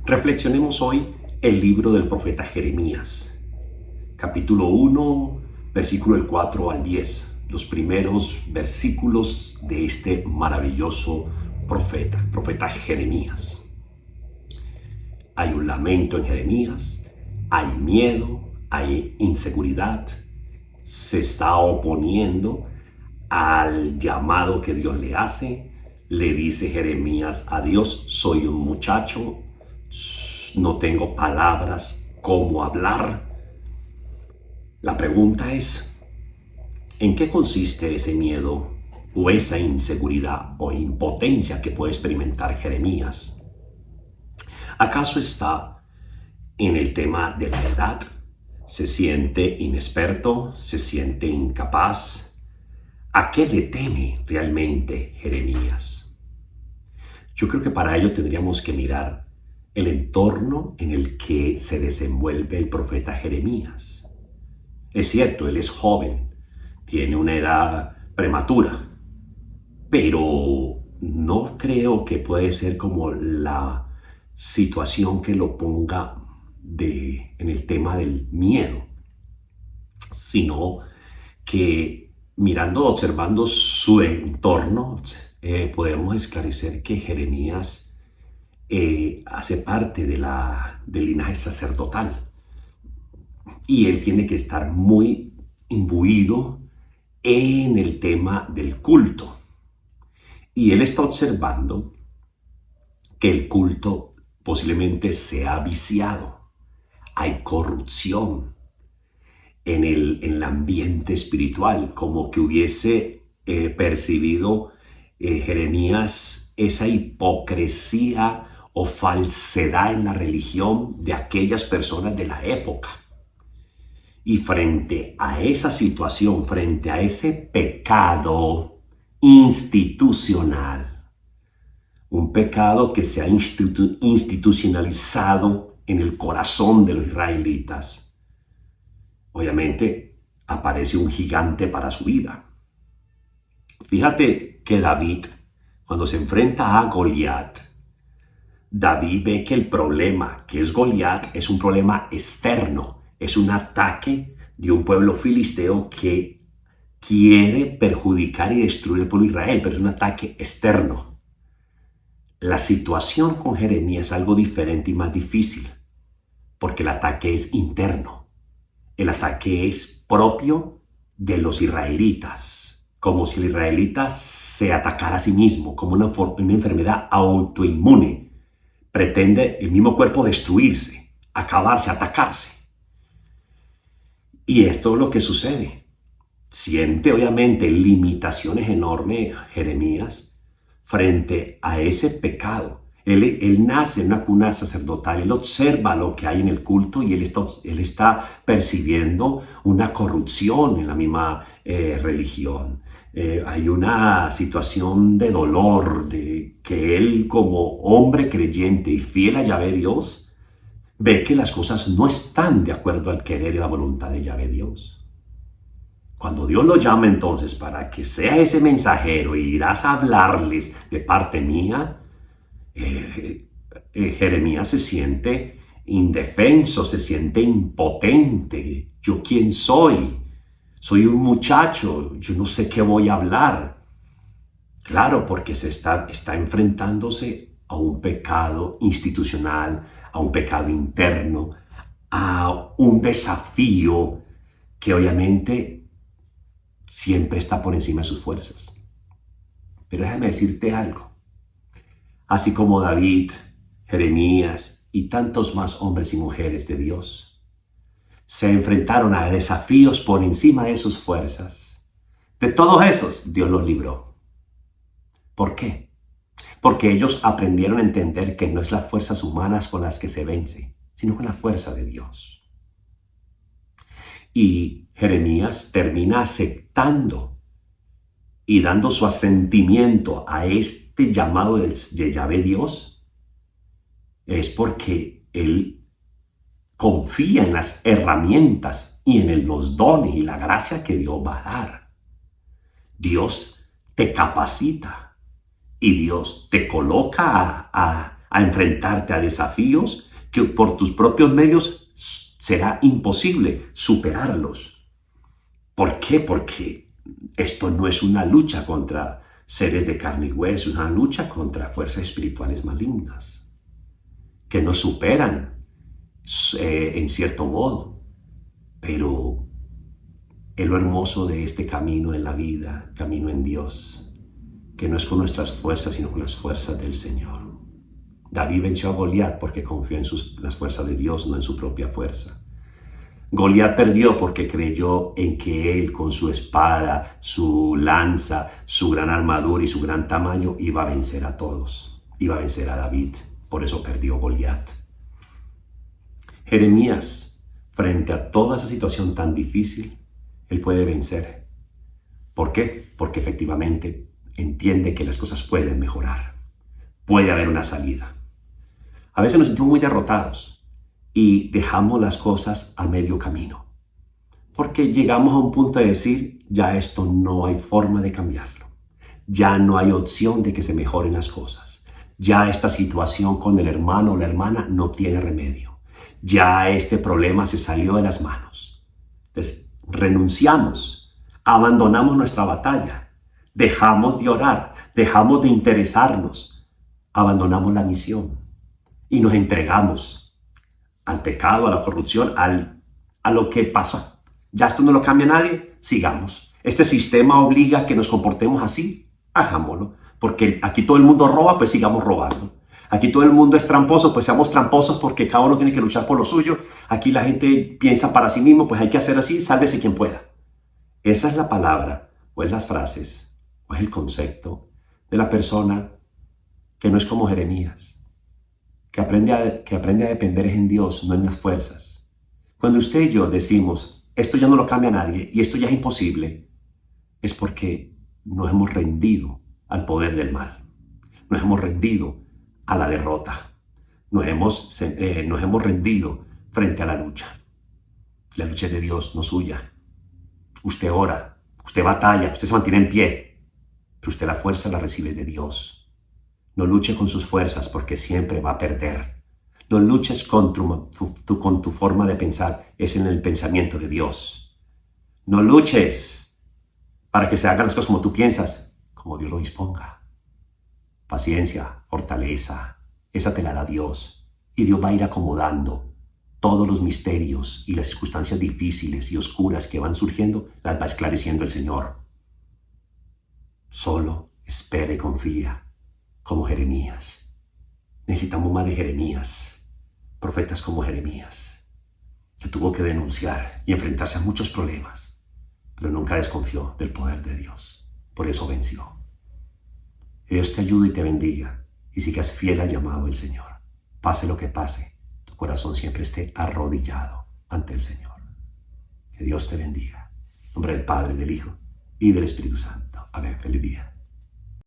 Reflexionemos hoy el libro del profeta Jeremías, capítulo 1, versículo del 4 al 10, los primeros versículos de este maravilloso profeta Jeremías. Hay un lamento en Jeremías, hay miedo, hay inseguridad, se está oponiendo al llamado que Dios le hace. Le dice Jeremías a Dios: soy un muchacho, no tengo palabras cómo hablar. La pregunta es, ¿en qué consiste ese miedo o esa inseguridad o impotencia que puede experimentar Jeremías? ¿Acaso está en el tema de la edad? ¿Se siente inexperto? ¿Se siente incapaz? ¿A qué le teme realmente Jeremías? Yo creo que para ello tendríamos que mirar el entorno en el que se desenvuelve el profeta Jeremías. Es cierto, él es joven, tiene una edad prematura, pero no creo que puede ser como la situación que lo ponga en el tema del miedo, sino que mirando, observando su entorno, podemos esclarecer que Jeremías hace parte del linaje sacerdotal y él tiene que estar muy imbuido en el tema del culto. Y él está observando que el culto posiblemente se ha viciado, hay corrupción en el ambiente espiritual, como que hubiese percibido Jeremías esa hipocresía o falsedad en la religión de aquellas personas de la época. Y frente a esa situación, frente a ese pecado institucional, un pecado que se ha institucionalizado en el corazón de los israelitas, obviamente aparece un gigante para su vida. Fíjate que David, cuando se enfrenta a Goliat, David ve que el problema que es Goliat es un problema externo, es un ataque de un pueblo filisteo que quiere perjudicar y destruir el pueblo de Israel, pero es un ataque externo. La situación con Jeremías es algo diferente y más difícil, porque el ataque es interno. El ataque es propio de los israelitas, como si el israelita se atacara a sí mismo, como una enfermedad autoinmune. Pretende el mismo cuerpo destruirse, acabarse, atacarse. Y esto es lo que sucede. Siente obviamente limitaciones enormes Jeremías frente a ese pecado. Él nace en una cuna sacerdotal, él observa lo que hay en el culto y él está percibiendo una corrupción en la misma religión. Hay una situación de dolor, de que él como hombre creyente y fiel a Yahvé Dios, ve que las cosas no están de acuerdo al querer y la voluntad de Yahvé Dios. Cuando Dios lo llama entonces para que sea ese mensajero y irás a hablarles de parte mía, Jeremías se siente indefenso, se siente impotente. ¿Yo quién soy? Soy un muchacho, yo no sé qué voy a hablar. Claro, porque está enfrentándose a un pecado institucional, a un pecado interno, a un desafío que obviamente siempre está por encima de sus fuerzas. Pero déjame decirte algo. Así como David, Jeremías y tantos más hombres y mujeres de Dios se enfrentaron a desafíos por encima de sus fuerzas, de todos esos Dios los libró. ¿Por qué? Porque ellos aprendieron a entender que no es las fuerzas humanas con las que se vence, sino con la fuerza de Dios. Y Jeremías termina aceptando y dando su asentimiento a este llamado de Yahvé Dios, es porque él confía en las herramientas y en los dones y la gracia que Dios va a dar. Dios te capacita y Dios te coloca a enfrentarte a desafíos que por tus propios medios será imposible superarlos. ¿Por qué? Porque esto no es una lucha contra seres de carne y hueso, es una lucha contra fuerzas espirituales malignas que nos superan en cierto modo. Pero es lo hermoso de este camino en la vida, camino en Dios, que no es con nuestras fuerzas, sino con las fuerzas del Señor. David venció a Goliat porque confió en las fuerzas de Dios, no en su propia fuerza. Goliat perdió porque creyó en que él, con su espada, su lanza, su gran armadura y su gran tamaño, iba a vencer a todos. Iba a vencer a David. Por eso perdió Goliat. Jeremías, frente a toda esa situación tan difícil, él puede vencer. ¿Por qué? Porque efectivamente entiende que las cosas pueden mejorar. Puede haber una salida. A veces nos sentimos muy derrotados y dejamos las cosas a medio camino. Porque llegamos a un punto de decir, ya esto no hay forma de cambiarlo. Ya no hay opción de que se mejoren las cosas. Ya esta situación con el hermano o la hermana no tiene remedio. Ya este problema se salió de las manos. Entonces, renunciamos, abandonamos nuestra batalla, dejamos de orar, dejamos de interesarnos, abandonamos la misión y nos entregamos al pecado, a la corrupción, a lo que pasa. Ya esto no lo cambia nadie, sigamos. Este sistema obliga a que nos comportemos así, hagámoslo. Porque aquí todo el mundo roba, pues sigamos robando. Aquí todo el mundo es tramposo, pues seamos tramposos porque cada uno tiene que luchar por lo suyo. Aquí la gente piensa para sí mismo, pues hay que hacer así, sálvese quien pueda. Esa es la palabra, o es las frases, o es el concepto de la persona que no es como Jeremías, que aprende a depender en Dios, no en las fuerzas. Cuando usted y yo decimos, esto ya no lo cambia nadie y esto ya es imposible, es porque nos hemos rendido al poder del mal. Nos hemos rendido a la derrota. Nos hemos rendido frente a la lucha. La lucha es de Dios, no suya. Usted ora, usted batalla, usted se mantiene en pie, pero usted la fuerza la recibe de Dios. No luche con sus fuerzas porque siempre va a perder. No luches con tu forma de pensar, es en el pensamiento de Dios. No luches para que se hagan las cosas como tú piensas, como Dios lo disponga. Paciencia, fortaleza, esa te la da Dios. Y Dios va a ir acomodando todos los misterios y las circunstancias difíciles y oscuras que van surgiendo, las va esclareciendo el Señor. Solo espera y confía, como Jeremías. Necesitamos más de Jeremías, profetas como Jeremías, que tuvo que denunciar y enfrentarse a muchos problemas, pero nunca desconfió del poder de Dios. Por eso venció. Dios te ayude y te bendiga y sigas fiel al llamado del Señor. Pase lo que pase, tu corazón siempre esté arrodillado ante el Señor. Que Dios te bendiga. En nombre del Padre, del Hijo y del Espíritu Santo. Amén. Feliz día.